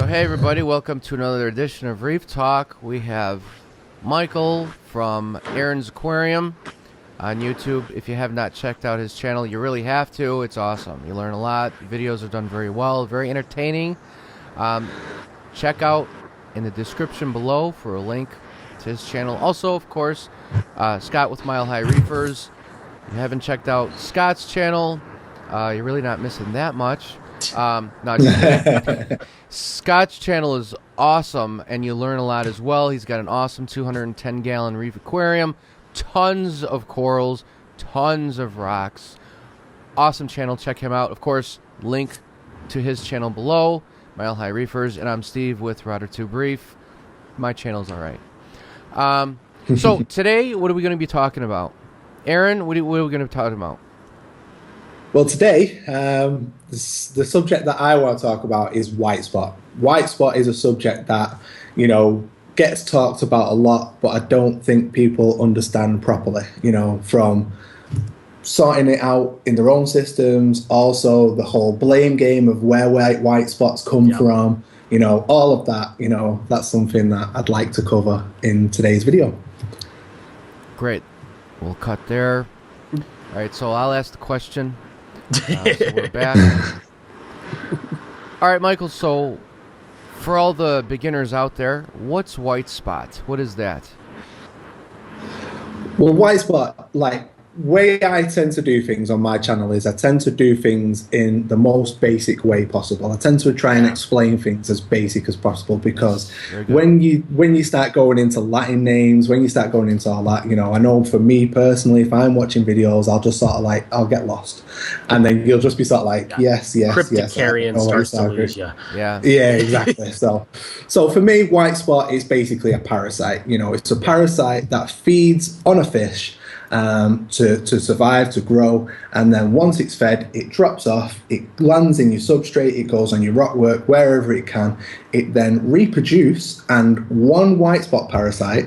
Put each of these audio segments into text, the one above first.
So hey everybody, welcome to another edition of Reef Talk. We have Michael from Aaron's Aquarium on YouTube. If you have not checked out his channel, you really have to. It's awesome. You learn a lot. Videos are done very well, very entertaining. Check out in the description below for a link to his channel. Also, of course, Scott with Mile High Reefers. If you haven't checked out Scott's channel, you're really not missing that much. No, just kidding. Scott's channel is awesome, and you learn a lot as well. He's got an awesome 210-gallon reef aquarium, tons of corals, tons of rocks. Awesome channel. Check him out. Of course, link to his channel below, Mile High Reefers, and I'm Steve with Rod or Tube Reef. My channel's all right. So today, what are we going to be talking about? Aaron, what are we going to be talking about? Well, today, the subject that I want to talk about is white spot. White spot is a subject that, gets talked about a lot, but I don't think people understand properly, from sorting it out in their own systems, also the whole blame game of where white spots come from, all of that, that's something that I'd like to cover in today's video. Great. We'll cut there. All right, so I'll ask the question. So we're back. All right, Michael, so for all the beginners out there, what's white spot? What is that? Well, white spot, way I tend to do things on my channel is I tend to do things in the most basic way possible. I tend to try and explain things as basic as possible, because when you start going into Latin names, when you start going into all that, I know for me personally, if I'm watching videos, I'll just sort of I'll get lost, and then you'll just be sort of yes. Crypticarian starts to lose you. Yeah, exactly. So for me, white spot is basically a parasite. It's a parasite that feeds on a fish to survive, to grow, and then once it's fed, it drops off, it lands in your substrate, it goes on your rockwork, wherever it can. It then reproduces, and one white spot parasite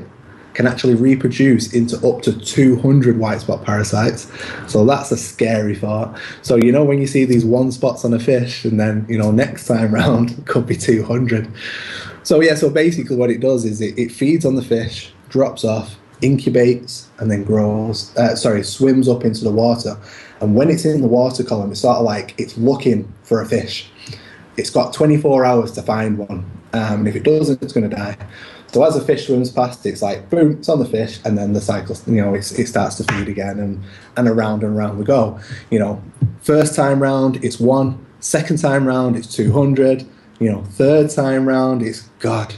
can actually reproduce into up to 200 white spot parasites. So that's a scary thought. So when you see these one spots on a fish, and then next time round it could be 200. So basically what it does is it feeds on the fish, drops off, incubates, and then swims up into the water. And when it's in the water column, it's sort of it's looking for a fish. It's got 24 hours to find one, and if it doesn't, it's going to die. So as a fish swims past, it's boom, it's on the fish, and then the cycle, it starts to feed again, and around we go. First time round, it's 1. Second time round, it's 200. Third time round, it's God.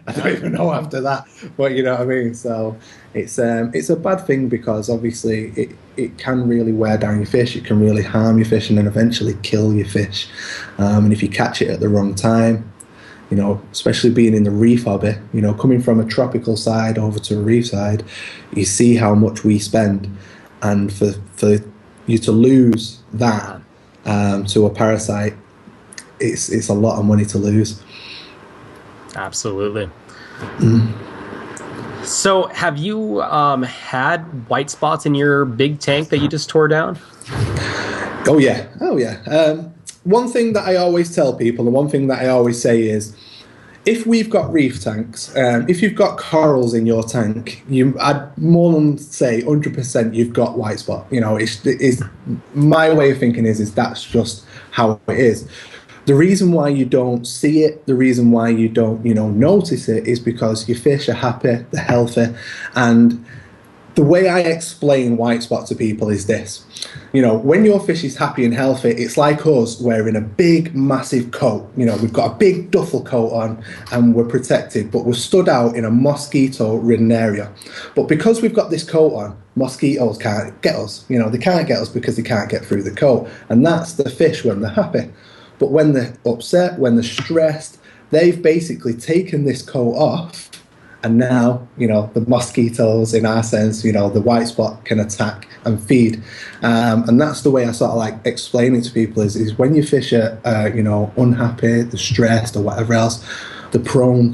I don't even know after that, but you know what I mean. So it's a bad thing, because obviously it can really wear down your fish. It can really harm your fish, and then eventually kill your fish. And if you catch it at the wrong time, especially being in the reef hobby, coming from a tropical side over to a reef side, you see how much we spend, and for you to lose that to a parasite, it's a lot of money to lose. Absolutely. So have you had white spots in your big tank that you just tore down? Oh yeah. One thing that I always tell people, and one thing that I always say is, if we've got reef tanks, if you've got corals in your tank, I'd more than say 100% you've got white spot. It's my way of thinking is that's just how it is. The reason why you don't see it, the reason why you don't, notice it, is because your fish are happy, they're healthy. And the way I explain white spot to people is this. When your fish is happy and healthy, it's like us wearing a big, massive coat. We've got a big duffel coat on, and we're protected, but we're stood out in a mosquito-ridden area. But because we've got this coat on, mosquitoes can't get us. They can't get us because they can't get through the coat. And that's the fish when they're happy. But when they're upset, when they're stressed, they've basically taken this coat off, and now, the mosquitoes, in our sense, the white spot can attack and feed. And that's the way I sort of explain it to people is when your fish are, unhappy, they're stressed or whatever else, they're prone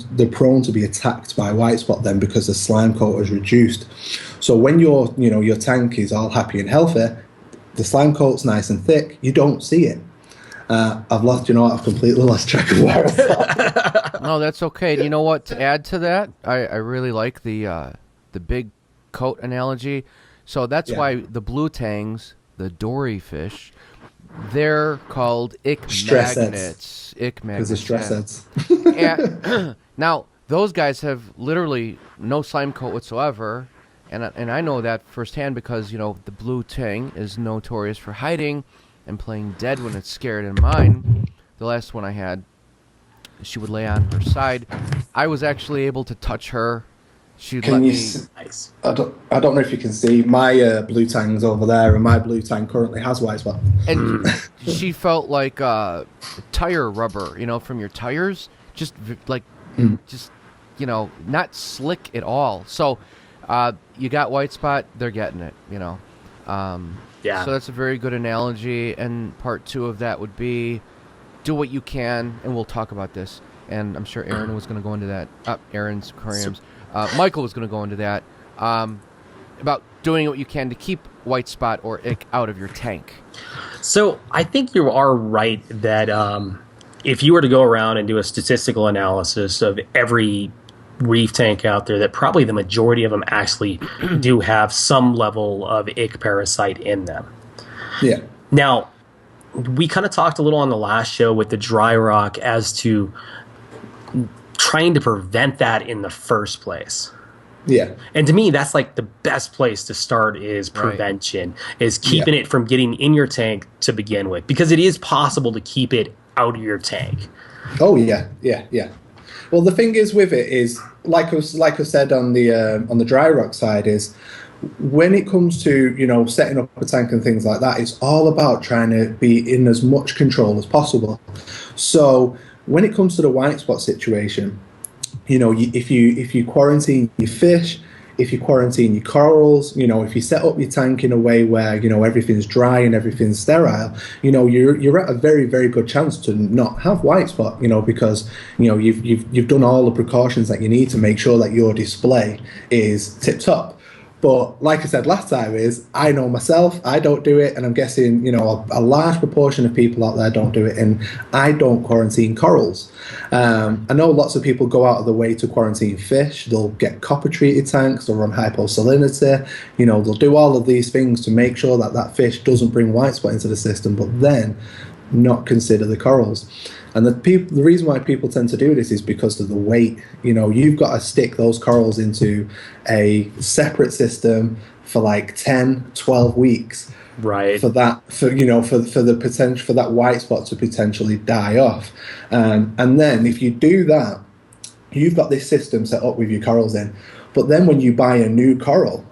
to be attacked by white spot then, because the slime coat is reduced. So when your tank is all happy and healthy, the slime coat's nice and thick, you don't see it. I've lost, I've completely lost track of where I was. No, that's okay. You know what? To add to that, I really like the big coat analogy. So that's why the blue tangs, the dory fish, they're called ick Stress magnets. Ick magnets. Because of stress heads. And now, those guys have literally no slime coat whatsoever. And I know that firsthand because, the blue tang is notorious for hiding and playing dead when it's scared. And mine, the last one I had, she would lay on her side. I was actually able to touch her. She'd let me... Nice. I don't know if you can see my blue tang's over there, and my blue tang currently has white spot. And she felt like tire rubber, from your tires. Just not slick at all. So you got white spot, they're getting it, Yeah. So that's a very good analogy. And part 2 of that would be do what you can, and we'll talk about this. And I'm sure Aaron was going to go into that. Aaron's aquariums. Michael was going to go into that about doing what you can to keep white spot or ick out of your tank. So I think you are right that if you were to go around and do a statistical analysis of every reef tank out there, that probably the majority of them actually do have some level of ick parasite in them. Yeah. Now, we kind of talked a little on the last show with the dry rock as to trying to prevent that in the first place. Yeah. And to me, that's like the best place to start is prevention, is keeping it from getting in your tank to begin with, because it is possible to keep it out of your tank. Oh yeah. Well, the thing is with it is, like I said on the dry rock side, is when it comes to setting up a tank and things like that, it's all about trying to be in as much control as possible. So when it comes to the white spot situation, if you quarantine your fish, if you quarantine your corals, if you set up your tank in a way where everything's dry and everything's sterile, you're at a very, very good chance to not have white spot, because you've done all the precautions that you need to make sure that your display is tip top. But like I said last time, I know myself, I don't do it, and I'm guessing a large proportion of people out there don't do it, and I don't quarantine corals. I know lots of people go out of the way to quarantine fish. They'll get copper treated tanks, they'll run hyposalinity, they'll do all of these things to make sure that fish doesn't bring white spot into the system, but then not consider the corals. And the reason why people tend to do this is because of the weight. You've got to stick those corals into a separate system for like 10, 12 weeks. Right. For the potential for that white spot to potentially die off. And then if you do that, you've got this system set up with your corals in. But then when you buy a new coral,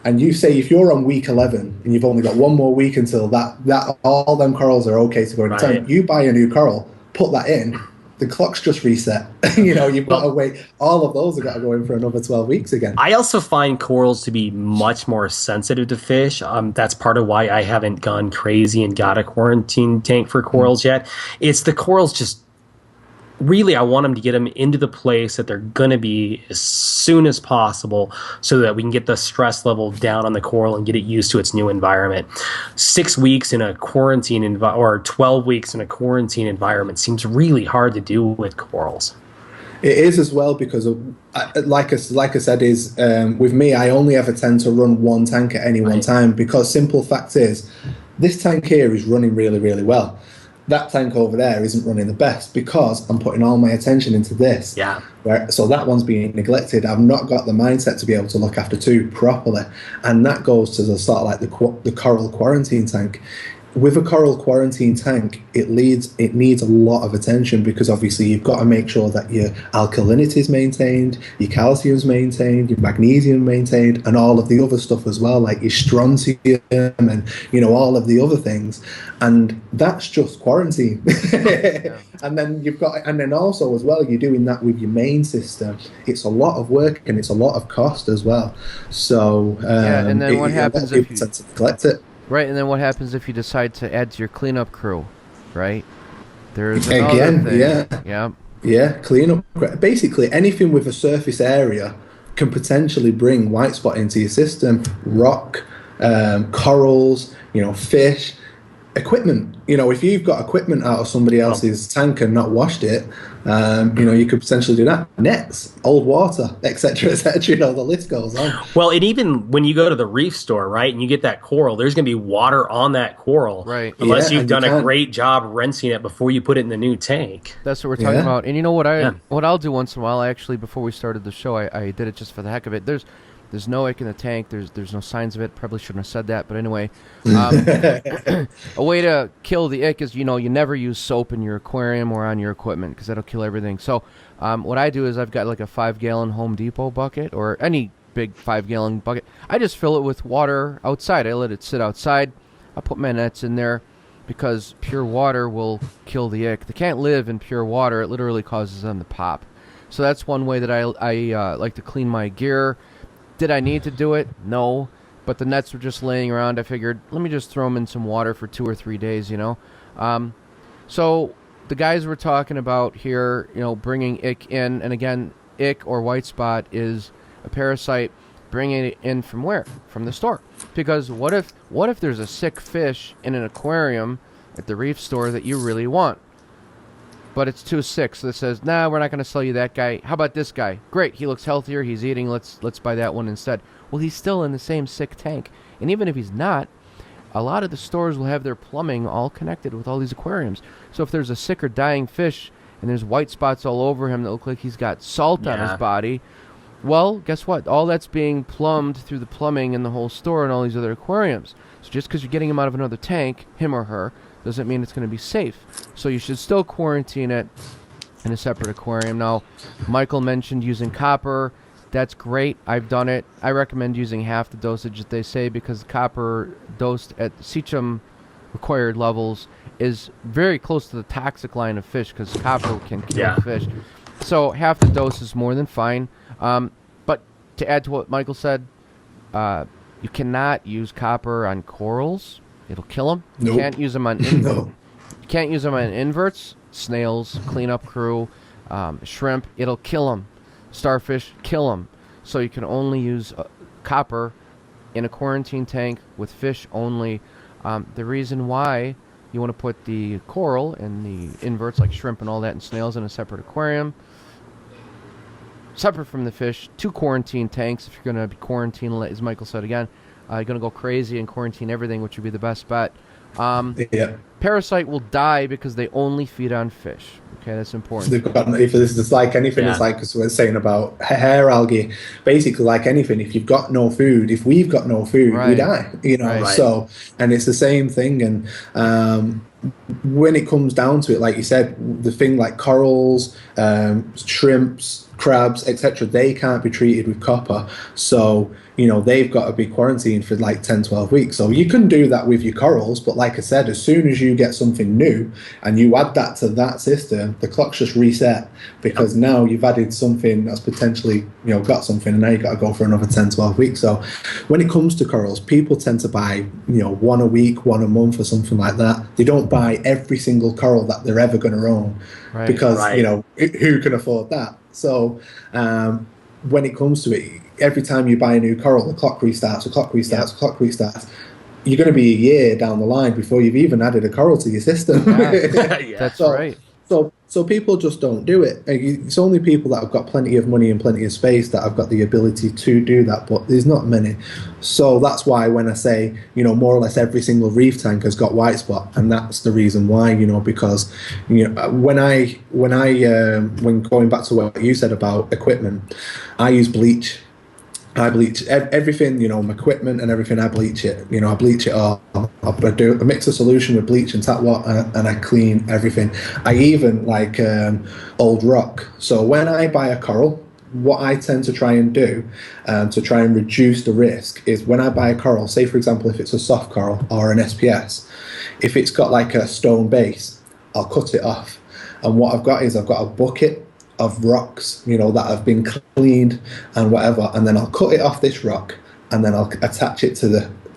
and you say if you're on week 11 and you've only got one more week until that all them corals are okay to go into tank, you buy a new coral, put that in, the clock's just reset. You've got to wait. All of those have got to go in for another 12 weeks again. I also find corals to be much more sensitive to fish. That's part of why I haven't gone crazy and got a quarantine tank for corals yet. It's the corals just... Really, I want them to get them into the place that they're going to be as soon as possible so that we can get the stress level down on the coral and get it used to its new environment. 6 weeks in a quarantine or 12 weeks in a quarantine environment seems really hard to do with corals. It is as well because, like I said, with me, I only ever tend to run one tank at any one time because simple fact is this tank here is running really, really well. That tank over there isn't running the best because I'm putting all my attention into this. Yeah. So that one's being neglected. I've not got the mindset to be able to look after two properly. And that goes to the sort of like the coral quarantine tank. With a coral quarantine tank, it needs a lot of attention because obviously you've got to make sure that your alkalinity is maintained, your calcium is maintained, your magnesium maintained, and all of the other stuff as well, like your strontium and all of the other things. And that's just quarantine. And then also as well, you're doing that with your main system. It's a lot of work and it's a lot of cost as well. So and then what happens if you tend to neglect it? Right, and then what happens if you decide to add to your cleanup crew, right? There's again, thing. Yeah, cleanup. Basically, anything with a surface area can potentially bring white spot into your system. Rock, corals, fish, equipment. If you've got equipment out of somebody else's tank and not washed it, you could potentially do that. Nets, old water, etc., etc. The list goes on. Well, and even when you go to the reef store, right, and you get that coral, there's going to be water on that coral, right? Unless you've done a great job rinsing it before you put it in the new tank. That's what we're talking about. And you know what what I'll do once in a while. Actually, before we started the show, I did it just for the heck of it. There's no ick in the tank. There's no signs of it. Probably shouldn't have said that, but anyway, a way to kill the ick is you never use soap in your aquarium or on your equipment because that'll kill everything. So what I do is I've got like a 5-gallon Home Depot bucket or any big 5-gallon bucket. I just fill it with water outside. I let it sit outside. I put my nets in there because pure water will kill the ick. They can't live in pure water. It literally causes them to pop. So that's one way that I like to clean my gear. Did I need to do it? No. But the nets were just laying around. I figured, let me just throw them in some water for 2 or 3 days, So the guys were talking about here, bringing ick in. And again, ick or white spot is a parasite bringing it in from where? From the store. Because what if there's a sick fish in an aquarium at the reef store that you really want? But it's too sick, so it says, nah, we're not going to sell you that guy. How about this guy? Great, he looks healthier, he's eating, let's buy that one instead. Well, he's still in the same sick tank. And even if he's not, a lot of the stores will have their plumbing all connected with all these aquariums. So if there's a sick or dying fish, and there's white spots all over him that look like he's got salt on his body, well, guess what? All that's being plumbed through the plumbing in the whole store and all these other aquariums. So just because you're getting him out of another tank, him or her, doesn't mean it's going to be safe. So you should still quarantine it in a separate aquarium. Now, Michael mentioned using copper. That's great. I've done it. I recommend using half the dosage that they say because copper dosed at Cechum required levels is very close to the toxic line of fish because copper can kill fish. So half the dose is more than fine. But to add to what Michael said, you cannot use copper on corals. It'll kill them. Nope. You can't use them on No. You can't use them on inverts, snails, cleanup crew, shrimp. It'll kill them. Starfish, kill them. So you can only use copper in a quarantine tank with fish only. The reason why you want to put the coral and the inverts like shrimp and all that and snails in a separate aquarium, separate from the fish, 2 quarantine tanks if you're going to be quarantined, as Michael said again. You're going to go crazy and quarantine everything, which would be the best bet. Parasite will die because they only feed on fish. Okay, that's important. They've got, if this is like anything, it's like we're saying about hair algae. Basically, like anything, if you've got no food, if we've got no food, we die. So, and it's the same thing. And when it comes down to it, like you said, the thing like corals, shrimps, crabs, etc., they can't be treated with copper. So, they've got to be quarantined for like 10, 12 weeks. So you can do that with your corals, but like I said, as soon as you get something new and you add that to that system, the clock's just reset because now you've added something that's potentially, got something and now you've got to go for another 10, 12 weeks. So when it comes to corals, people tend to buy, 1 a week, 1 a month or something like that. They don't buy every single coral that they're ever going to own because, who can afford that? So when it comes to it, every time you buy a new coral, the clock restarts, the clock restarts, the clock restarts. You're going to be a year down the line before you've even added a coral to your system. That's right. So people just don't do it. It's only people that have got plenty of money and plenty of space that have got the ability to do that, but there's not many. So that's why when I say, more or less every single reef tank has got white spot, and that's the reason why, because, when going back to what you said about equipment, I use bleach. I bleach everything, my equipment and everything. I bleach it, I bleach it all. I mix a solution with bleach and tap water, and I clean everything. I even like old rock. So when I buy a coral, what I tend to try and do to try and reduce the risk is when I buy a coral, say for example if it's a soft coral or an SPS, if it's got like a stone base, I'll cut it off. And what I've got is I've got a bucket of rocks, that have been cleaned and whatever, and then I'll cut it off this rock and then I'll attach it to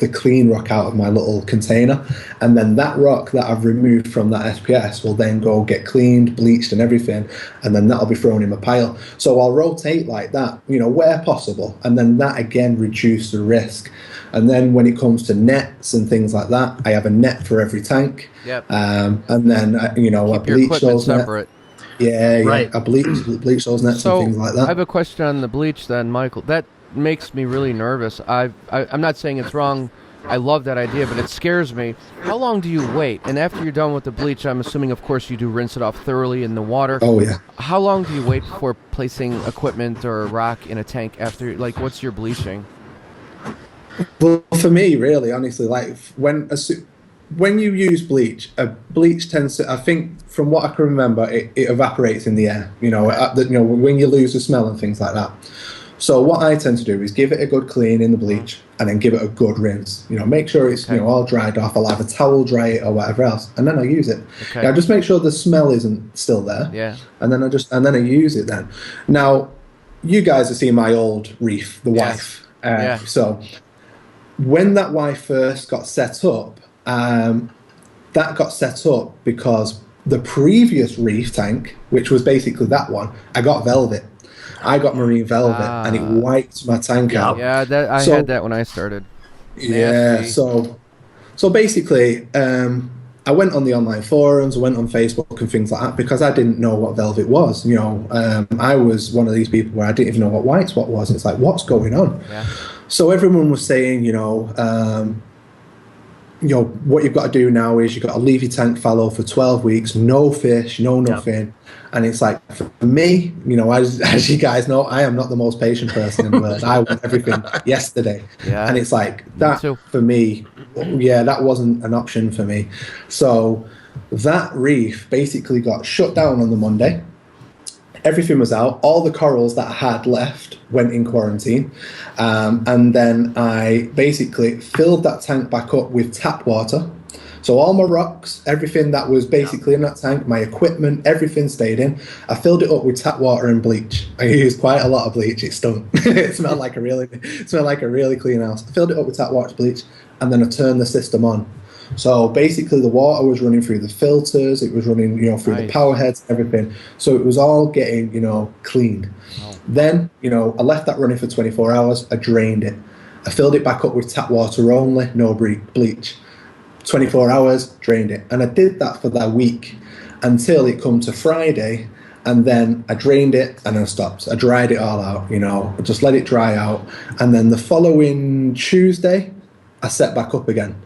the clean rock out of my little container, and then that rock that I've removed from that SPS will then go get cleaned, bleached and everything, and then that'll be thrown in my pile. So I'll rotate like that, where possible, and then that again reduce the risk. And then when it comes to nets and things like that, I have a net for every tank. Yep. And then I bleach those separate. Yeah, right. I bleach those nets and things like that. I have a question on the bleach then, Michael. That makes me really nervous. I'm not saying it's wrong. I love that idea, but it scares me. How long do you wait? And after you're done with the bleach, I'm assuming, of course, you do rinse it off thoroughly in the water. Oh, yeah. How long do you wait before placing equipment or rock in a tank after, what's your bleaching? Well, for me, really, honestly, when you use bleach, bleach tends to, I think, from what I can remember, it evaporates in the air. When you lose the smell and things like that. So what I tend to do is give it a good clean in the bleach and then give it a good rinse. Make sure it's all dried off. I'll have a towel dry it or whatever else, and then I use it. Okay. I just make sure the smell isn't still there. Yeah. And then I use it then. Now, you guys have seen my old reef, the wife. Yeah. So when that wife first got set up, that got set up because the previous reef tank, which was basically that one, I got velvet. I got marine velvet, and it wiped my tank out. Yeah, I had that when I started. Yeah, Nasty. so basically, I went on the online forums, I went on Facebook and things like that because I didn't know what velvet was. I was one of these people where I didn't even know what white spot was. It's like, what's going on? Yeah. So everyone was saying, what you've got to do now is you've got to leave your tank fallow for 12 weeks, no fish, no nothing. Yep. And it's like, for me, as you guys know, I am not the most patient person in the world. I want everything yesterday. Yeah. And it's like, that for me, that wasn't an option for me. So that reef basically got shut down on the Monday. Everything was out. All the corals that I had left went in quarantine. And then I basically filled that tank back up with tap water. So all my rocks, everything that was basically in that tank, my equipment, everything stayed in. I filled it up with tap water and bleach. I used quite a lot of bleach. It stunk. It smelled like a really clean house. I filled it up with tap water, bleach, and then I turned the system on. So basically the water was running through the filters, it was running, through the power heads, everything. So it was all getting, cleaned. Oh. Then, I left that running for 24 hours, I drained it. I filled it back up with tap water only, no bleach. 24 hours, drained it. And I did that for that week until it come to Friday, and then I drained it and I stopped. I dried it all out, I just let it dry out. And then the following Tuesday, I set back up again.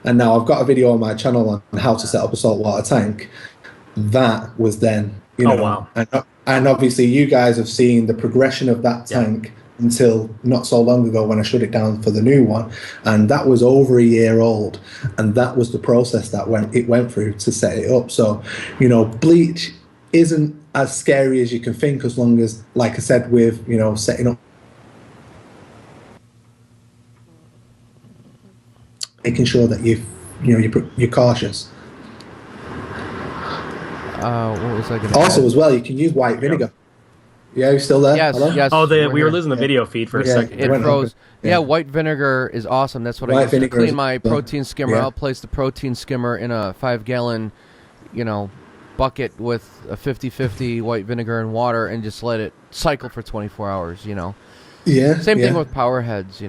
And now I've got a video on my channel on how to set up a saltwater tank. That was then, Oh, wow. And obviously you guys have seen the progression of that tank until not so long ago when I shut it down for the new one. And that was over a year old. And that was the process that it went through to set it up. So, bleach isn't as scary as you can think, as long as, like I said, with, setting up, making sure that you're cautious. What was I going to Also, as well, you can use white vinegar. Yeah, you still there? Yes, Hello? yes. Oh, we were losing the video feed for a second. It froze. Yeah, white vinegar is awesome. That's what I use to clean my protein skimmer. I'll place the protein skimmer in a 5-gallon, bucket with a 50-50 white vinegar and water, and just let it cycle for 24 hours. Yeah. Same thing with power heads.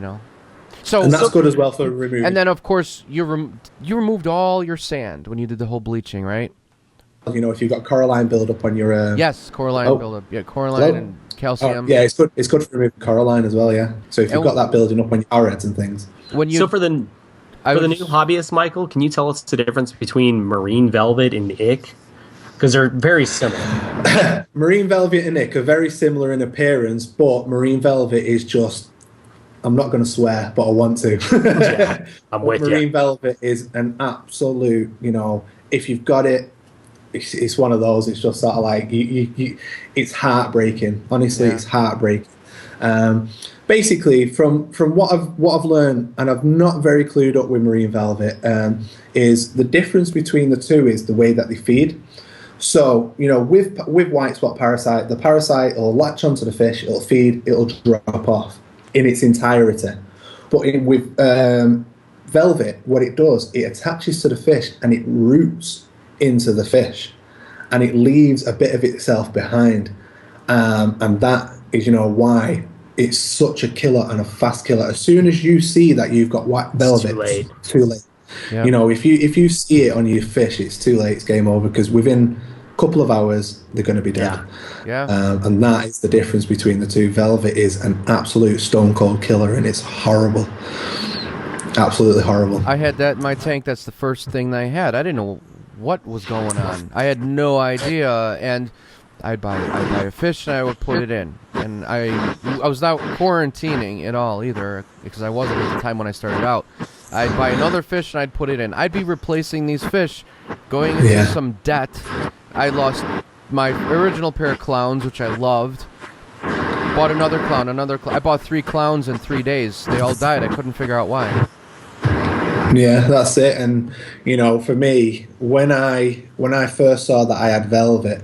So, and that's good as well for removing. And then, of course, you removed all your sand when you did the whole bleaching, right? If you've got coralline buildup on your... yes, coralline buildup. Yeah, coralline and calcium. Yeah, it's good. It's good for removing coralline as well, yeah. So if you've got that building up on your arrowheads and things. So for the new hobbyist, Michael, can you tell us the difference between marine velvet and ick? Because they're very similar. Marine velvet and ick are very similar in appearance, but marine velvet is just... I'm not going to swear, but I want to. Yeah, I'm with you. Marine velvet is an absolute, if you've got it, it's one of those. It's just sort of like it's heartbreaking. Honestly, it's heartbreaking. Basically, from what I've learned, and I've not very clued up with marine velvet, is the difference between the two is the way that they feed. So with white spot parasite, the parasite will latch onto the fish, it'll feed, it'll drop off in its entirety. But with velvet, what it does, it attaches to the fish and it roots into the fish, and it leaves a bit of itself behind, and that is, you know, why it's such a killer and a fast killer. As soon as you see that you've got white velvet, it's too late. Yep. You know, if you see it on your fish, it's too late. It's game over, because within a couple of hours they're going to be dead. And that is the difference between the two. Velvet is an absolute stone cold killer, and it's horrible, absolutely horrible. I had that in my tank. That's the first thing I had. I didn't know what was going on. I had no idea, and I'd buy a fish and I would put it in, and I was not quarantining at all either, because I wasn't at the time when I started out. I'd buy another fish and I'd put it in. I'd be replacing these fish, going into some debt. I lost my original pair of clowns, which I loved. Bought another clown, I bought 3 clowns in 3 days. They all died. I couldn't figure out why. Yeah, that's it. And you know, for me, when I first saw that I had velvet,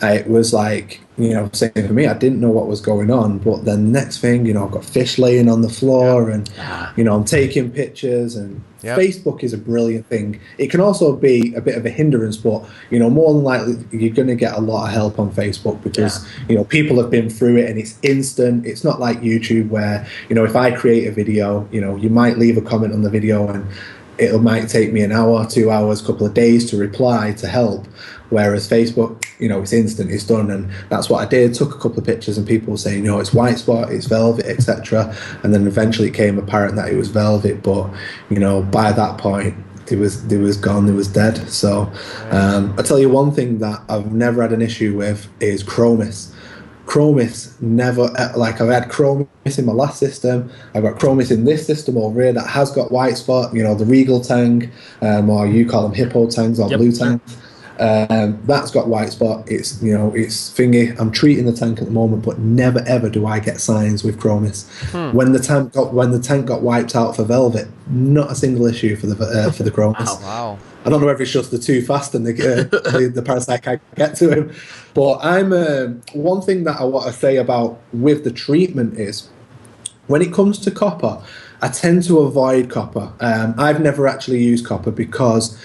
it was like, you know, same for me. I didn't know what was going on, but then the next thing, you know, I've got fish laying on the floor, and you know, I'm taking pictures. And Facebook is a brilliant thing. It can also be a bit of a hindrance, but you know, more than likely you're going to get a lot of help on Facebook, because you know, people have been through it and it's instant. It's not like YouTube where, you know, if I create a video, you know, you might leave a comment on the video and it might take me an hour, 2 hours, couple of days to reply to help. Whereas Facebook, you know, it's instant, it's done. And that's what I did. Took a couple of pictures, and people were saying, you know, it's white spot, it's velvet, etc. And then eventually it became apparent that it was velvet. But you know, by that point, it was gone, it was dead. So I tell you one thing that I've never had an issue with is chromis. Chromis never, like, I've had chromis in my last system, I've got chromis in this system over here that has got white spot, you know, the regal tang, or you call them hippo tangs or blue tangs. That's got white spot. It's, you know, it's thingy. I'm treating the tank at the moment, but never ever do I get signs with chromis. When the tank got wiped out for velvet, not a single issue for the chromis. Wow. I don't know if it's just the too fast and the parasite can't get to him. But one thing that I want to say about with the treatment is, when it comes to copper, I tend to avoid copper. I've never actually used copper because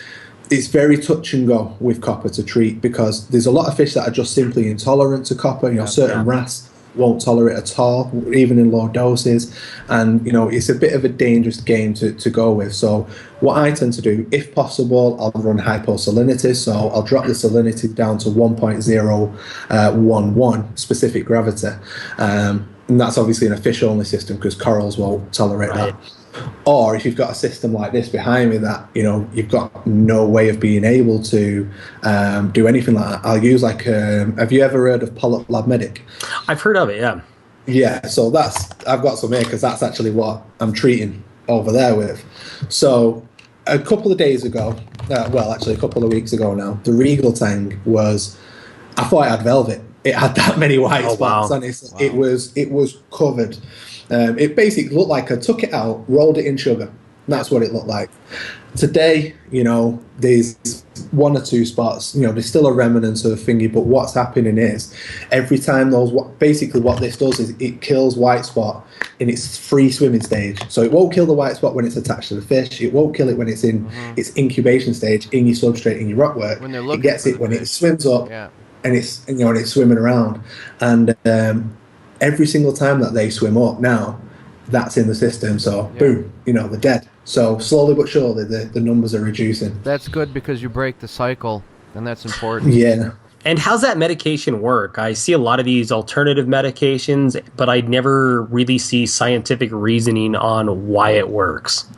it's very touch and go with copper to treat, because there's a lot of fish that are just simply intolerant to copper. You know, certain wrasse won't tolerate it at all, even in low doses. And, you know, it's a bit of a dangerous game to go with. So what I tend to do, if possible, I'll run hyposalinity. So I'll drop the salinity down to 1.011 specific gravity. And that's obviously in a fish-only system, because corals won't tolerate that. Or if you've got a system like this behind me that, you know, you've got no way of being able to do anything like that, I'll use like, have you ever heard of Polyp Lab Medic? I've heard of it, yeah. Yeah, so I've got some here, because that's actually what I'm treating over there with. So a couple of days ago, actually a couple of weeks ago now, the regal tang I thought it had velvet. It had that many white spots, and it was covered. It basically looked like I took it out, rolled it in sugar. That's what it looked like. Today, you know, there's 1 or 2 spots. You know, there's still a remnant of a thingy, but what's happening is, every time what this does is it kills white spot in its free swimming stage. So it won't kill the white spot when it's attached to the fish. It won't kill it when it's in its incubation stage, in your substrate, in your rockwork. It gets it when it swims up. And it's, you know, and it's swimming around, and every single time that they swim up now, that's in the system. So boom, you know, they're dead. So slowly but surely the numbers are reducing. That's good, because you break the cycle, and that's important. Yeah. And how's that medication work? I see a lot of these alternative medications, but I never really see scientific reasoning on why it works.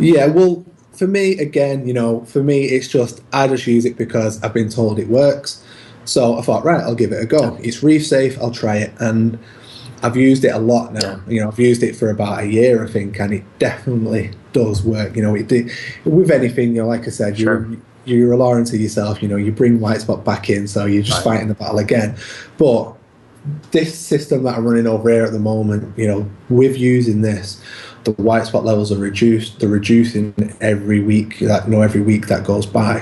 Yeah, well, for me, again, you know, it's just, I just use it because I've been told it works. So I thought, right, I'll give it a go. It's reef safe, I'll try it. And I've used it a lot now. You know, I've used it for about a year, I think, and it definitely does work. You know, with anything, you know, like I said, you're relying to yourself. You know, you bring white spot back in, so you're just fighting the battle again. But this system that I'm running over here at the moment, you know, with using this, the white spot levels are reduced. They're reducing every week. Every week that goes by.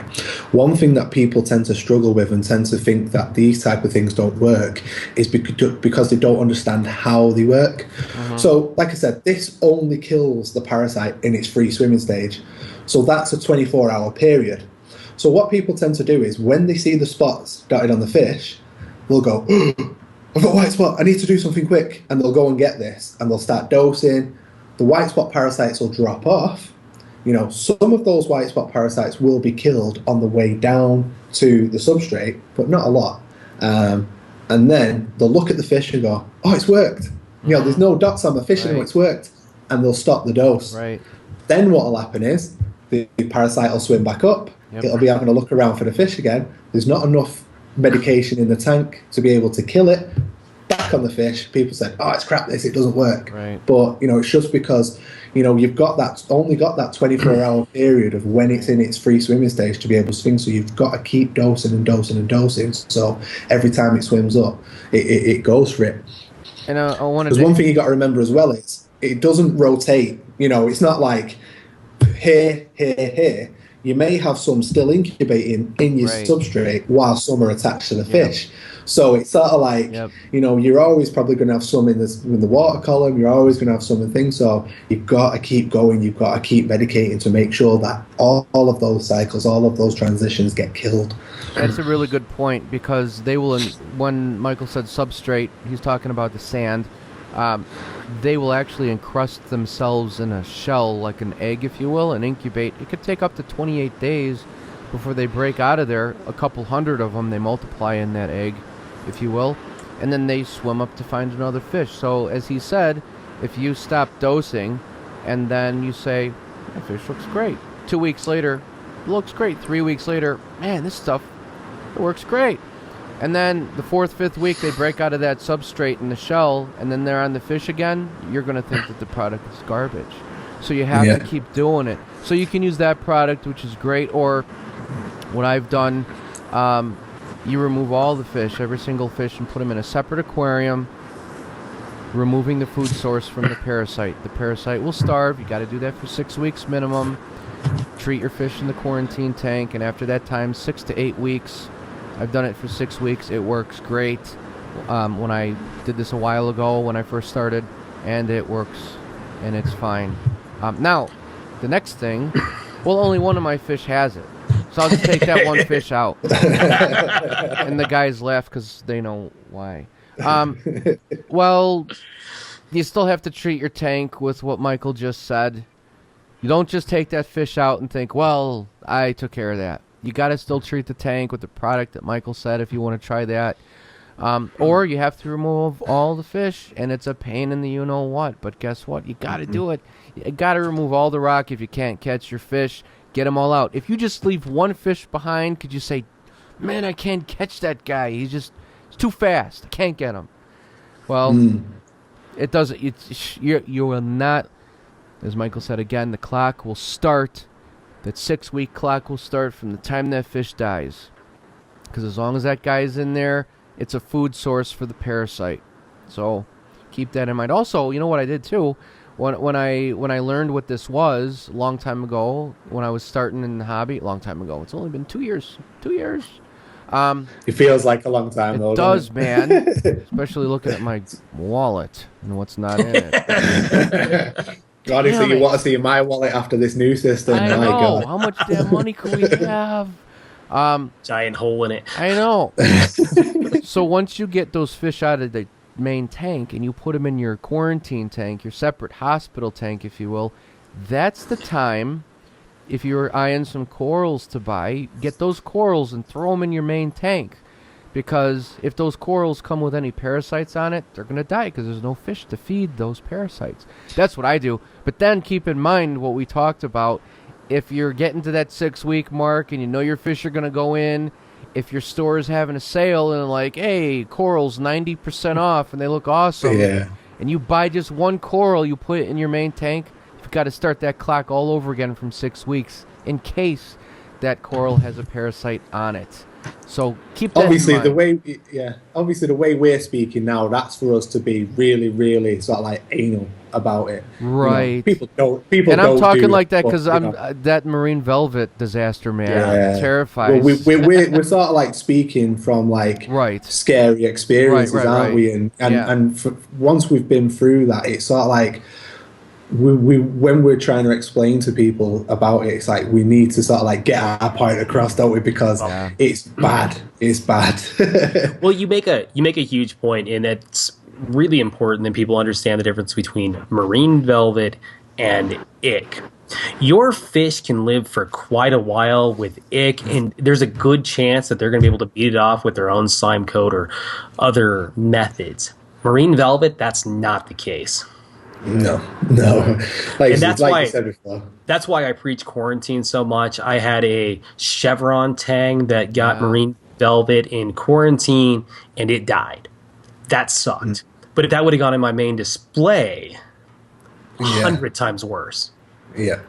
One thing that people tend to struggle with and tend to think that these type of things don't work is because they don't understand how they work. So, like I said, this only kills the parasite in its free swimming stage. So that's a 24-hour period. So what people tend to do is when they see the spots dotted on the fish, they'll go, oh, I've got a white spot, I need to do something quick. And they'll go and get this, and they'll start dosing. The white spot parasites will drop off. Some of those white spot parasites will be killed on the way down to the substrate, but not a lot. And then they'll look at the fish and go, oh, it's worked. There's no dots on the fish anymore, it's worked. And they'll stop the dose. Right. Then what will happen is the parasite will swim back up. Yep. It'll be having a look around for the fish again. There's not enough medication in the tank to be able to kill it. Back on the fish, people said, oh, it's crap this, it doesn't work. Right. But, it's just because, you've only got that 24-hour period of when it's in its free swimming stage to be able to swim, so you've got to keep dosing and dosing and dosing. So every time it swims up, it goes for it. And there's one thing you got to remember as well, is it doesn't rotate. It's not like here, here, here. You may have some still incubating in your substrate while some are attached to the fish. So it's sort of like, you're always probably going to have some in the water column, you're always going to have some in things, so you've got to keep going, you've got to keep medicating to make sure that all of those cycles, all of those transitions get killed. That's a really good point, because they will, when Michael said substrate, he's talking about the sand. They will actually encrust themselves in a shell, like an egg, if you will, and incubate. It could take up to 28 days before they break out of there. A couple hundred of them, they multiply in that egg, if you will, and then they swim up to find another fish. So, as he said, if you stop dosing and then you say, that fish looks great. 2 weeks later, it looks great. 3 weeks later, man, this stuff, it works great. And then the 4th, 5th week, they break out of that substrate in the shell, and then they're on the fish again. You're going to think that the product is garbage. So you have to keep doing it. So you can use that product, which is great. Or what I've done, you remove all the fish, every single fish, and put them in a separate aquarium, removing the food source from the parasite. The parasite will starve. You got to do that for 6 weeks minimum. Treat your fish in the quarantine tank, and after that time, 6 to 8 weeks. I've done it for 6 weeks. It works great. When I did this a while ago, when I first started, and it works, and it's fine. Now, the next thing, well, only one of my fish has it, so I'll just take that one fish out. And the guys laugh because they know why. Well, you still have to treat your tank with what Michael just said. You don't just take that fish out and think, well, I took care of that. You got to still treat the tank with the product that Michael said if you want to try that. Or you have to remove all the fish, and it's a pain in the you-know-what. But guess what? You got to do it. You got to remove all the rock if you can't catch your fish. Get them all out. If you just leave one fish behind, could you say, man, I can't catch that guy. He's too fast. I can't get him. Well, it doesn't. You will not, as Michael said again, the clock will start. That 6-week clock will start from the time that fish dies. Because as long as that guy's in there, it's a food source for the parasite. So keep that in mind. Also, you know what I did too? When I learned what this was a long time ago, when I was starting in the hobby, a long time ago. It's only been 2 years. 2 years. It feels like a long time, though. It does, man. Especially looking at my wallet and what's not in it. Honestly, you want to see my wallet after this new system. I know. God. How much damn money could we have? Giant hole in it. I know. So once you get those fish out of the main tank and you put them in your quarantine tank, your separate hospital tank, if you will, that's the time, if you're eyeing some corals to buy, get those corals and throw them in your main tank. Because if those corals come with any parasites on it, they're going to die because there's no fish to feed those parasites. That's what I do. But then keep in mind what we talked about. If you're getting to that 6-week mark and you know your fish are going to go in, if your store is having a sale and like, hey, corals 90% off and they look awesome, and you buy just one coral, you put it in your main tank, you've got to start that clock all over again from 6 weeks in case that coral has a parasite on it. So keep that Obviously, in mind. the way we're speaking now, that's for us to be really, really sort of like anal about it. Right. People And I'm don't talking do it, like that but because I'm that marine velvet disaster, man, yeah. Well, terrifies. we're sort of like speaking from like Right. scary Right. experiences, Right. aren't Right. we? Yeah. Once we've been through that, it's sort of like we when we're trying to explain to people about it, it's like we need to sort of like get our point across, don't we? Because Yeah. it's bad. It's bad. Well, you make a huge point, and it's really important that people understand the difference between marine velvet and ick. Your fish can live for quite a while with ick, and there's a good chance that they're going to be able to beat it off with their own slime coat or other methods. Marine velvet, that's not the case. No. And that's Like why you said before. that's why I preach quarantine so much. I had a chevron tang that got Wow. marine velvet in quarantine, and it died. That sucked. But if that would have gone in my main display, 100 times worse. Yeah.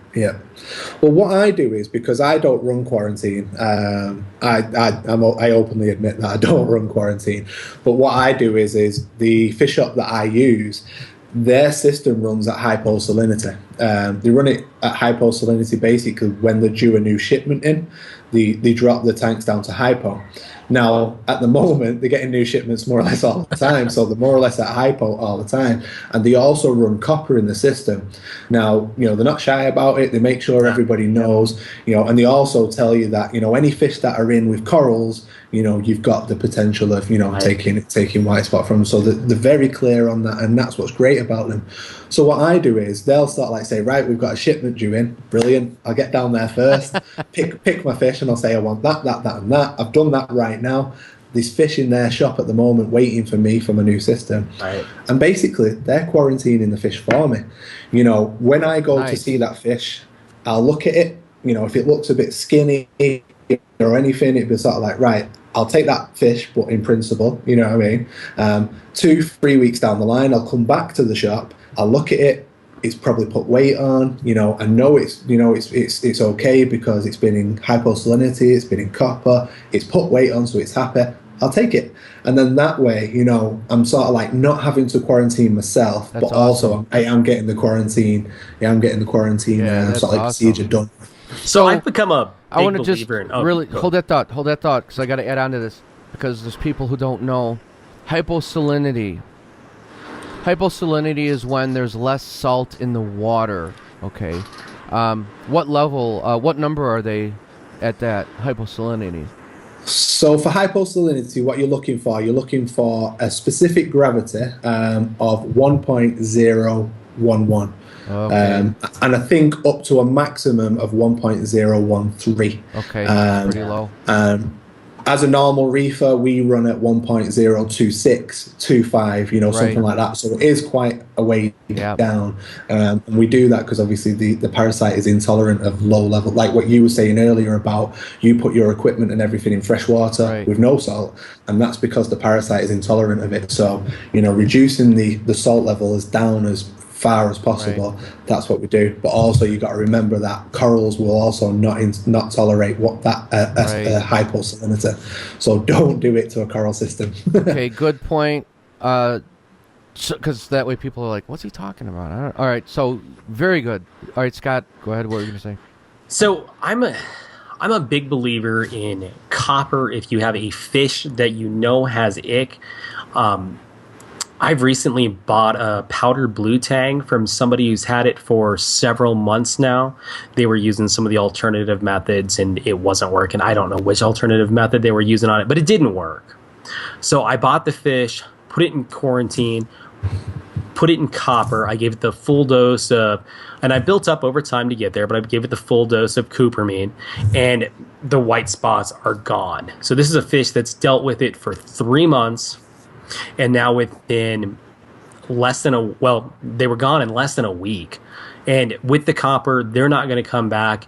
Well, what I do is, because I don't run quarantine, I openly admit that I don't run quarantine. But what I do is the fish shop that I use, their system runs at hyposalinity. They run it at hyposalinity basically when they're due a new shipment in. They drop the tanks down to hypo. Now, at the moment, they're getting new shipments more or less all the time, so they're more or less at hypo all the time. And they also run copper in the system. Now, they're not shy about it. They make sure everybody knows, and they also tell you that, any fish that are in with corals, you've got the potential of, taking white spot from them. So they're very clear on that, and that's what's great about them. So what I do is they'll start like say, right, we've got a shipment due in. Brilliant. I'll get down there first, pick my fish, and I'll say I want that, and that. I've done that right now. There's fish in their shop at the moment waiting for me for my new system. Right. And basically, they're quarantining the fish for me. When I go to Nice. see that fish, I'll look at it. If it looks a bit skinny or anything, it'd be sort of like, right, I'll take that fish, but in principle, you know what I mean? 2-3 weeks down the line, I'll come back to the shop. I'll look at it. It's probably put weight on. I know it's okay because it's been in hyposalinity. It's been in copper. It's put weight on, so it's happy. I'll take it, and then that way, I'm sort of like not having to quarantine myself, That's but also awesome. I am getting the quarantine. Yeah, I'm getting the quarantine. Yeah, that's sort of like awesome. procedure done. So I've become a I big want to just believer in... really go hold that thought, because I got to add on to this, because there's people who don't know. Hyposalinity is when there's less salt in the water. Okay, what level? What number are they at that hyposalinity? So for hyposalinity, what you're looking for a specific gravity of 1.011. Okay. And I think up to a maximum of 1.013. Okay, that's pretty low. As a normal reefer, we run at 1.02625, something like that. So it is quite a way down. And we do that because obviously the parasite is intolerant of low level, like what you were saying earlier about you put your equipment and everything in fresh water with no salt, and that's because the parasite is intolerant of it. So, reducing the salt level as down as far as possible. That's what we do. But also you got to remember that corals will also not tolerate what that hyposalinity. So don't do it to a coral system. Okay, good point. Because that way people are like, what's he talking about? All right, so very good. All right, Scott, go ahead. What were you going to say? So I'm a big believer in copper if you have a fish that has ick. I've recently bought a powdered blue tang from somebody who's had it for several months now. They were using some of the alternative methods and it wasn't working. I don't know which alternative method they were using on it, but it didn't work. So I bought the fish, put it in quarantine, put it in copper. I gave it the full dose of, and I built up over time to get there, but I gave it the full dose of cupramine, and the white spots are gone. So this is a fish that's dealt with it for 3 months. And now within they were gone in less than a week. And with the copper, they're not going to come back.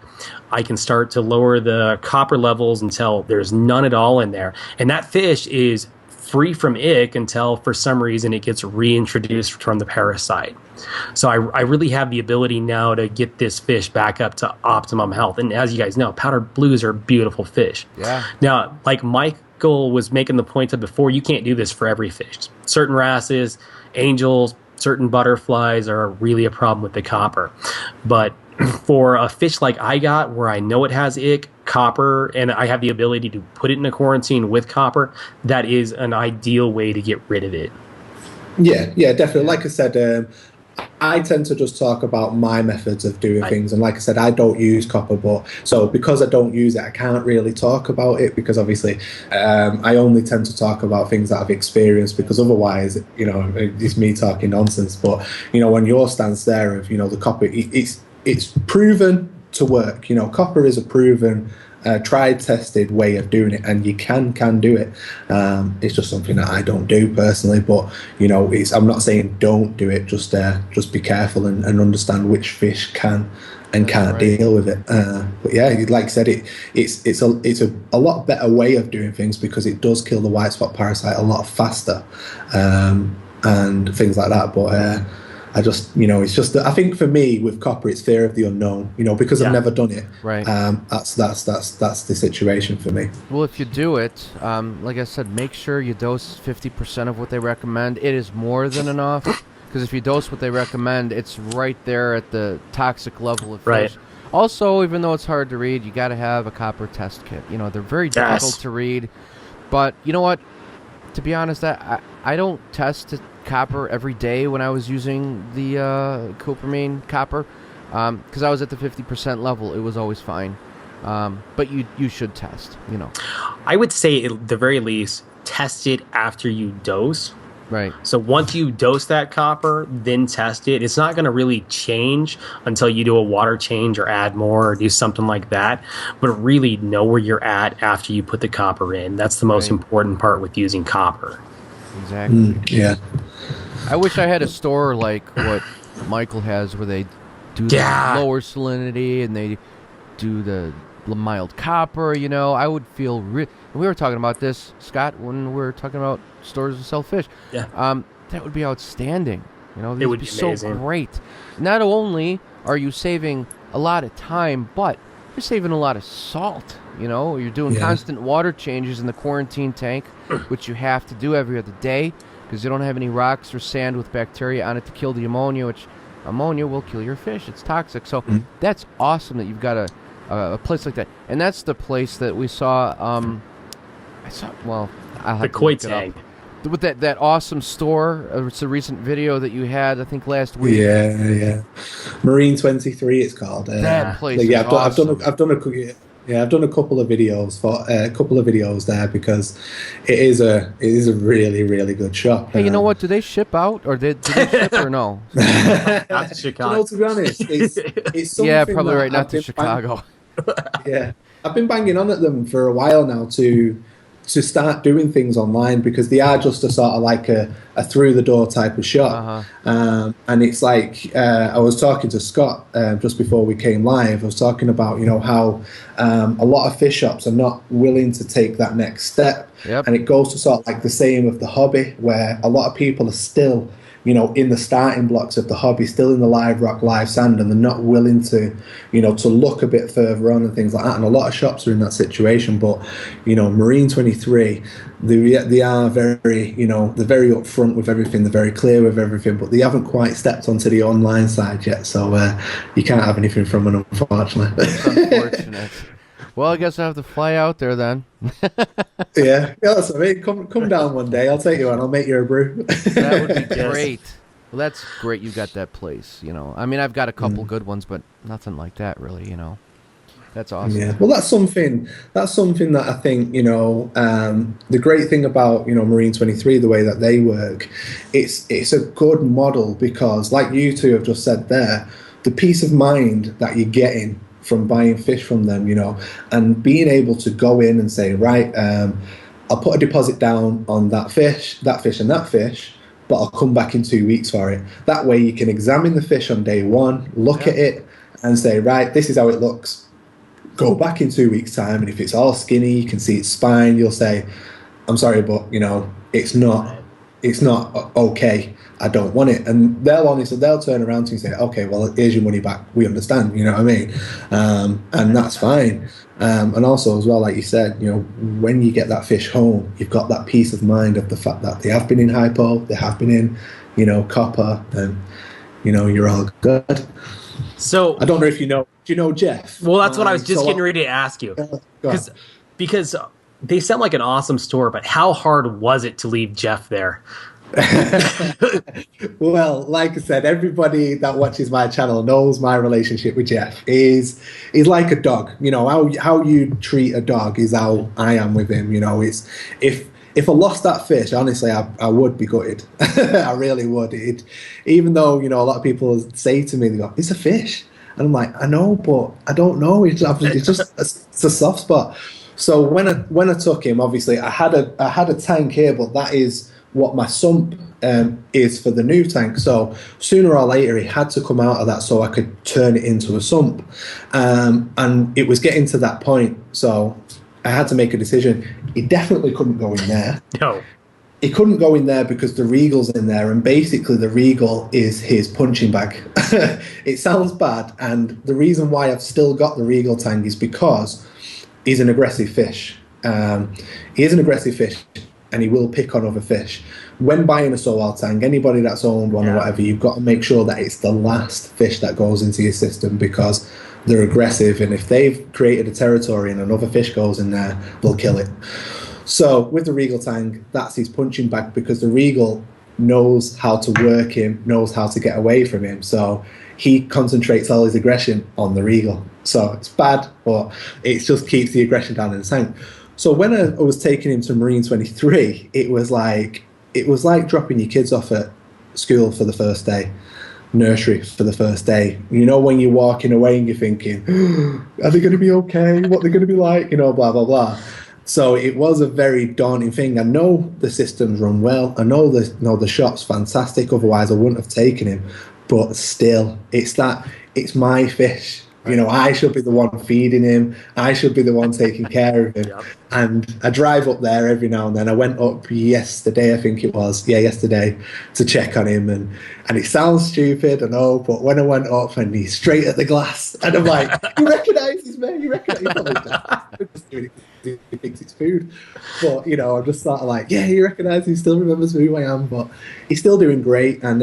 I can start to lower the copper levels until there's none at all in there. And that fish is free from ick until for some reason it gets reintroduced from the parasite. So I really have the ability now to get this fish back up to optimum health. And as you guys know, powdered blues are beautiful fish. Yeah. Now, like Michael was making the point of before, you can't do this for every fish. Certain wrasses, angels, certain butterflies are really a problem with the copper. But for a fish like I got, where I know it has ick, copper, and I have the ability to put it in a quarantine with copper, that is an ideal way to get rid of it. Yeah, definitely. Like I said, I tend to just talk about my methods of doing things, and like I said, I don't use copper, but so because I don't use it, I can't really talk about it, because obviously I only tend to talk about things that I've experienced, because otherwise, it's me talking nonsense. But when your stance there of the copper, it's proven to work. Copper is a proven, tried, tested way of doing it, and you can do it. It's just something that I don't do personally, but I'm not saying don't do it. Just be careful and understand which fish can and can't deal with it. But yeah, like I said, it's a lot better way of doing things, because it does kill the white spot parasite a lot faster, and things like that. But I just, it's just that I think for me with copper, it's fear of the unknown, because I've never done it. Right. That's the situation for me. Well, if you do it, like I said, make sure you dose 50% of what they recommend. It is more than enough, because if you dose what they recommend, it's right there at the toxic level of fish. Right. Also, even though it's hard to read, you got to have a copper test kit. They're very difficult to read, but you know what? To be honest, I don't test copper every day when I was using the copramine copper, because I was at the 50% level. It was always fine, but you should test. I would say at the very least test it after you dose. Right. So once you dose that copper, then test it. It's not going to really change until you do a water change or add more or do something like that. But really know where you're at after you put the copper in. That's the most important part with using copper. Exactly. Yeah. I wish I had a store like what Michael has, where they do the lower salinity and they do the mild copper. I would feel we were talking about this, Scott, when we were talking about stores that sell fish. Yeah. That would be outstanding. It would be so amazing. Great. Not only are you saving a lot of time, but you're saving a lot of salt. You're doing constant water changes in the quarantine tank, which you have to do every other day, because you don't have any rocks or sand with bacteria on it to kill the ammonia, which ammonia will kill your fish. It's toxic. So that's awesome that you've got a place like that. And that's the place that we saw. I'll have the to koi look it up. tank. With that awesome store. It's a recent video that you had, I think, last week. Yeah. Marine 23, it's called. That place. Yeah, awesome. I've done a couple of videos there, because it is a really, really good shop. Hey, you know what? Do they ship out, or do they ship or no? Not to Chicago. To be honest, it's something. Yeah, probably right. Not to Chicago. I've been banging on at them for a while now to start doing things online, because they are just a sort of like a through the door type of shop. And it's like, I was talking to Scott just before we came live. I was talking about how a lot of fish shops are not willing to take that next step. And it goes to sort of like the same of the hobby, where a lot of people are still in the starting blocks of the hobby, still in the live rock, live sand, and they're not willing to to look a bit further on and things like that. And a lot of shops are in that situation. But Marine 23, they are very they're very upfront with everything, they're very clear with everything, but they haven't quite stepped onto the online side yet, so you can't have anything from them, unfortunately. It's unfortunate. Well, I guess I have to fly out there then. Yeah, that's what I mean. Come down one day. I'll take you on. I'll make you a brew. That would be great. Well, that's great. You got that place. I mean, I've got a couple good ones, but nothing like that, really. That's awesome. Yeah. Well, that's something that I think the great thing about Marine 23, the way that they work, it's a good model, because, like you two have just said there, the peace of mind that you're getting from buying fish from them, and being able to go in and say, right, I'll put a deposit down on that fish, and that fish, but I'll come back in 2 weeks for it. That way you can examine the fish on day one, look at it and say, right, this is how it looks. Go back in 2 weeks' time, and if it's all skinny, you can see its spine, you'll say, I'm sorry, but it's not okay. I don't want it. And they'll turn around to you and say, okay, well, here's your money back. We understand, you know what I mean? And that's fine. And also as well, like you said, when you get that fish home, you've got that peace of mind of the fact that they have been in hypo, they have been in, copper, and, you're all good. So I don't know if do you know Jeff? Well, that's what I was just getting ready to ask you. Because they sound like an awesome store, but how hard was it to leave Jeff there? Well, like I said, everybody that watches my channel knows my relationship with Jeff is like a dog. How you treat a dog is how I am with him. It's if I lost that fish, honestly, I would be gutted. I really would. Even though a lot of people say to me, they go, "It's a fish," and I'm like, "I know, but I don't know. It's just it's a soft spot." So when I took him, obviously I had a tank here, but that is what my sump is for the new tank. So sooner or later he had to come out of that so I could turn it into a sump. And it was getting to that point, so I had to make a decision. He definitely couldn't go in there. No. He couldn't go in there because the Regal's in there, and basically the Regal is his punching bag. It sounds bad, and the reason why I've still got the Regal tank is because he's an aggressive fish. He is an aggressive fish, and he will pick on other fish. When buying a soil tank, anybody that's owned one or whatever, you've got to make sure that it's the last fish that goes into your system, because they're aggressive, and if they've created a territory and another fish goes in there, they'll kill it. So with the Regal tank, that's his punching bag, because the Regal knows how to work him, knows how to get away from him. So he concentrates all his aggression on the Regal. So it's bad, but it just keeps the aggression down in the tank. So when I was taking him to Marine 23, it was like dropping your kids off at school for the first day, nursery for the first day. When you're walking away and you're thinking, are they going to be okay? What they're going to be like? Blah, blah, blah. So it was a very daunting thing. I know the systems run well. I know the shop's fantastic. Otherwise, I wouldn't have taken him. But still, it's my fish. I should be the one feeding him. I should be the one taking care of him. Yep. And I drive up there every now and then. I went up yesterday, I think it was. Yeah, yesterday, to check on him. And it sounds stupid, I know, but when I went up and he's straight at the glass, and I'm like, he recognises me. He recognises he thinks it's food. But, I'm just sort of like, yeah, he recognises, he still remembers who I am. But he's still doing great. And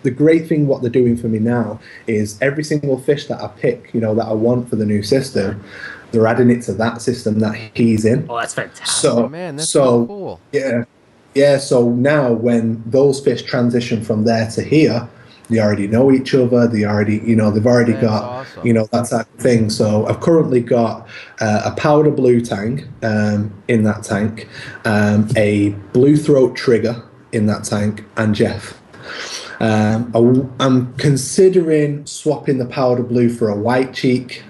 the great thing what they're doing for me now is every single fish that I pick, that I want for the new system, they're adding it to that system that he's in. Oh, that's fantastic. So, man, that's so cool. Yeah, so now when those fish transition from there to here, they already know each other. They already, they've already got, awesome. That type of thing. So I've currently got a powder blue tang in that tank, a blue throat trigger in that tank, and Jeff. I'm considering swapping the powder blue for a white cheek.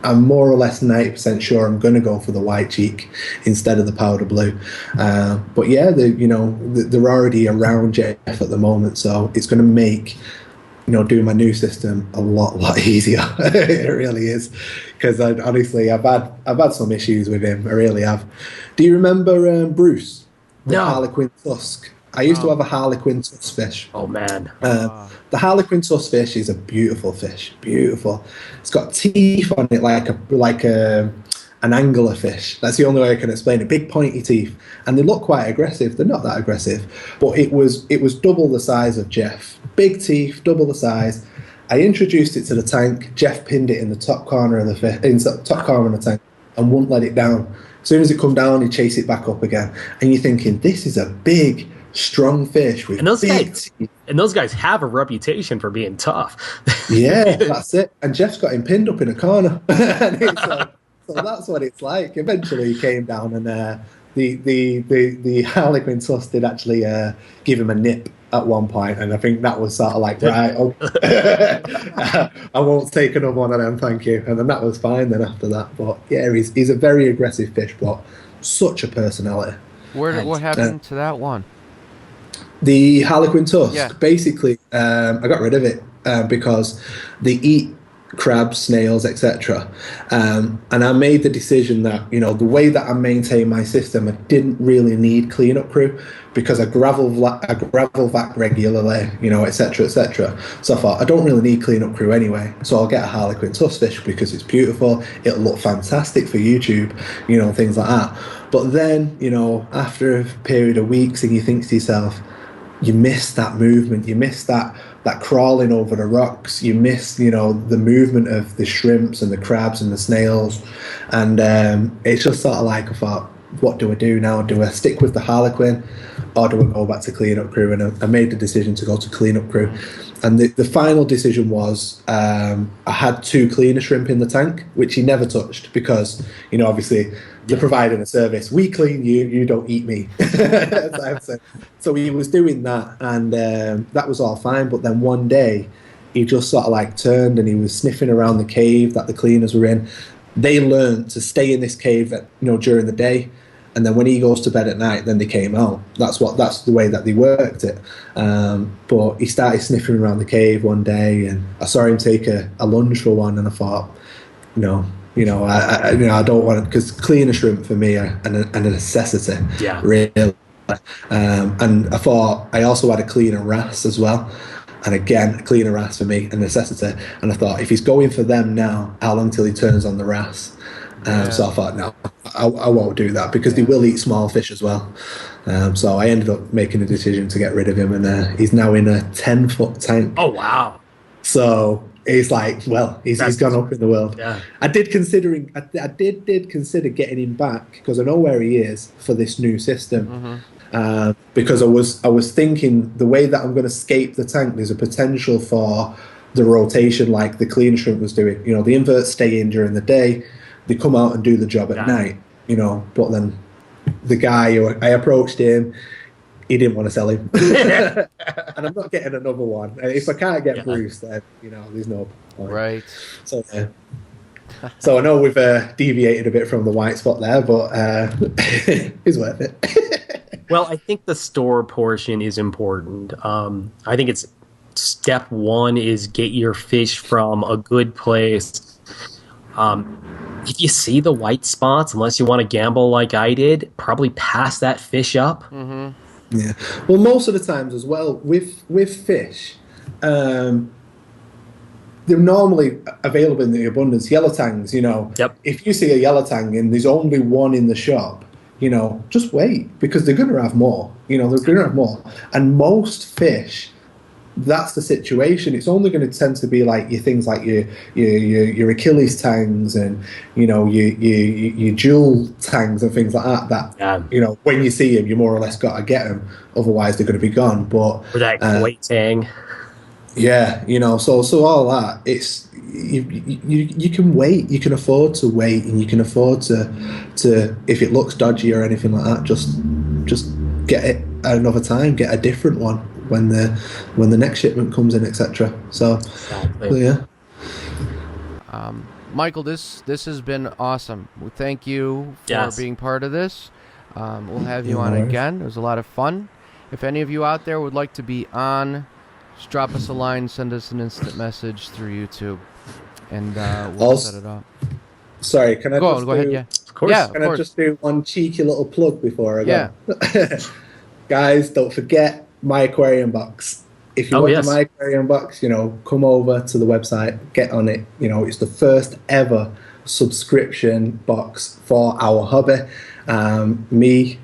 I'm more or less 90% sure I'm going to go for the white cheek instead of the powder blue. But yeah, they're already around Jeff at the moment, so it's going to make doing my new system a lot easier. It really is, because honestly, I've had some issues with him. I really have. Do you remember Bruce, the Harlequin tusk? I used to have a Harlequin tusk fish. Oh man. The Harlequin tusk fish is a beautiful fish. Beautiful. It's got teeth on it like an angler fish. That's the only way I can explain it. Big pointy teeth, and they look quite aggressive. They're not that aggressive, but it was double the size of Jeff. Big teeth, double the size. I introduced it to the tank. Jeff pinned it in the top corner of the top corner of the tank and wouldn't let it down. As soon as it come down, he'd chase it back up again. And you're thinking, this is a big, strong fish with big teeth. And those guys have a reputation for being tough. Yeah, that's it. And Jeff's got him pinned up in a corner. So that's what it's like. Eventually he came down, and the Harlequin tusk did actually give him a nip at one point, and I think that was sort of like, right, okay. I won't take another one of them, thank you. And then that was fine then after that. But yeah, he's a very aggressive fish, but such a personality. What happened to that one? The Harlequin tusk, yeah. basically, I got rid of it because they eat crabs, snails, etc. And I made the decision that, you know, the way that I maintain my system, I didn't really need cleanup crew because I gravel vac regularly, you know, etc., etc. So I thought I don't really need cleanup crew anyway. So I'll get a Harlequin tuskfish because it's beautiful. It'll look fantastic for YouTube, you know, things like that. But then, you know, after a period of weeks, and you think to yourself, you miss that movement, you miss that crawling over the rocks, you miss, you know, the movement of the shrimps and the crabs and the snails, and it's just sort of like, I thought, what do I do now? Do I stick with the Harlequin, or do I go back to cleanup crew? And I made the decision to go to cleanup crew, and the final decision was I had 2 cleaner shrimp in the tank, which he never touched because, you know, obviously they're providing a service. We clean you, you don't eat me. So he was doing that, and that was all fine. But then one day, he just sort of like turned and he was sniffing around the cave that the cleaners were in. They learned to stay in this cave, you know, during the day, and then when he goes to bed at night, then they came out. That's the way that they worked it. But he started sniffing around the cave one day, and I saw him take a lunge for one, and I thought, no. You know, I don't want it, because cleaner shrimp for me are a necessity. Yeah. Really. And I thought I also had a cleaner wrasse as well. And again, a cleaner wrasse for me, a necessity. And I thought, if he's going for them now, how long till he turns on the wrasse? So I thought, no, I won't do that, because they will eat small fish as well. So I ended up making a decision to get rid of him, and he's now in a 10-foot tank. Oh, wow. So it's like, well, he's gone up in the world. Yeah. I did consider getting him back, because I know where he is for this new system. Because I was thinking, the way that I'm going to scape the tank, there's a potential for the rotation like the clean shrimp was doing. You know, the inverts stay in during the day, they come out and do the job at night, you know. But then the guy, I approached him, he didn't want to sell him. And I'm not getting another one. If I can't get Bruce, then, you know, there's no point. Right. So, so I know we've deviated a bit from the white spot there, but it's worth it. Well, I think the store portion is important. I think it's step 1 is get your fish from a good place. If you see the white spots, unless you want to gamble like I did, probably pass that fish up. Yeah. Well, most of the times as well with fish, they're normally available in the abundance. Yellow tangs, you know. Yep. If you see a yellow tang and there's only one in the shop, you know, just wait, because they're going to have more. You know, they're going to have more. And most fish, that's the situation. It's only going to tend to be like your things like your Achilles tangs and, you know, your jewel tangs and things like that. That you know, when you see them, you more or less got to get them. Otherwise, they're going to be gone. But or that white tang. Yeah, you know, so all that, it's you can wait, you can afford to wait, and you can afford to if it looks dodgy or anything like that, just get it at another time, get a different one when the next shipment comes in, etc. So yeah. Michael, this has been awesome. Well, thank you for being part of this. We'll have you on again. It was a lot of fun. If any of you out there would like to be on, just drop us a line, send us an instant message through YouTube, and we'll set it up. Sorry, can I go ahead? Yeah, of course. Yeah, can I just do one cheeky little plug before I go? Yeah. Guys, don't forget my aquarium box. If you want my aquarium box, you know, come over to the website, get on it. You know, it's the first ever subscription box for our hobby. Me,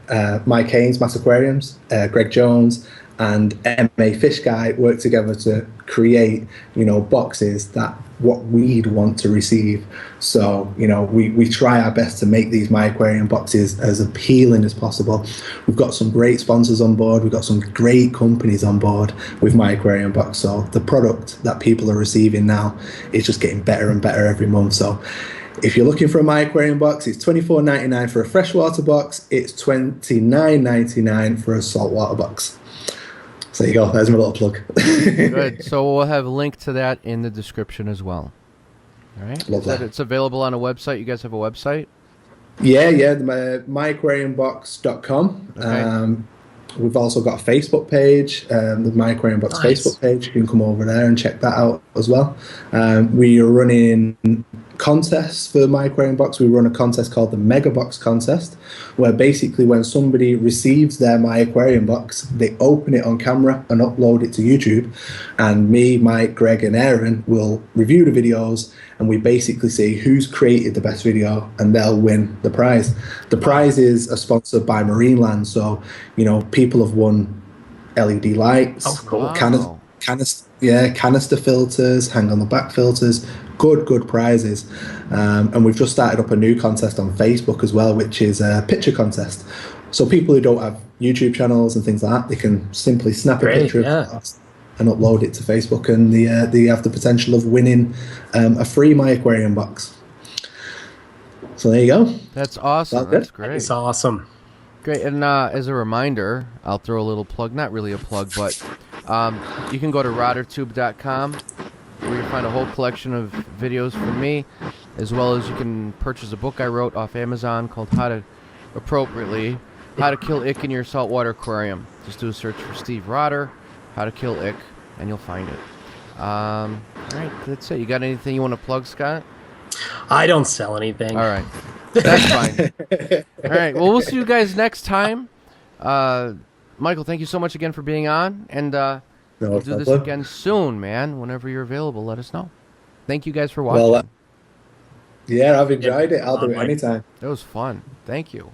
Mike Haynes, Mass Aquariums, Greg Jones, and MA Fish Guy work together to create, you know, boxes that what we'd want to receive. So, you know, we try our best to make these My Aquarium boxes as appealing as possible. We've got some great sponsors on board. We've got some great companies on board with My Aquarium box. So the product that people are receiving now is just getting better and better every month. So if you're looking for a My Aquarium box, it's $24.99 for a freshwater box. It's $29.99 for a saltwater box. So there you go. There's my little plug. Good. So we'll have a link to that in the description as well. All right. Love that. It's available on a website. You guys have a website? Yeah. MyAquariumBox.com. Okay. We've also got a Facebook page, the My Aquarium Box Facebook page. You can come over there and check that out as well. We are running contests for My Aquarium Box. We run a contest called the Mega Box Contest, where basically when somebody receives their My Aquarium Box, they open it on camera and upload it to YouTube, and me, Mike, Greg and Aaron will review the videos, and we basically see who's created the best video, and they'll win the prize. The prize is sponsored by Marineland, so people have won LED lights, canister filters, hang on the back filters, good prizes. And we've just started up a new contest on Facebook as well, which is a picture contest. So people who don't have YouTube channels and things like that, they can simply snap a picture of us and upload it to Facebook, and they have the potential of winning a free My Aquarium box. So there you go. That's awesome. That's great. It's awesome. Great. And as a reminder, I'll throw a little plug, not really a plug, but you can go to roddertube.com, where you find a whole collection of videos from me, as well as you can purchase a book I wrote off Amazon called How to Kill Ick in Your Saltwater Aquarium. Just do a search for Steve Rodder, How to Kill Ick, and you'll find it. All right, that's it. You got anything you want to plug, Scott? I don't sell anything. All right. That's fine. All right. Well, we'll see you guys next time. Michael, thank you so much again for being on. And we'll do this again soon, man. Whenever you're available, let us know. Thank you guys for watching. Well, I've enjoyed it. I'll do it anytime. It was fun. Thank you.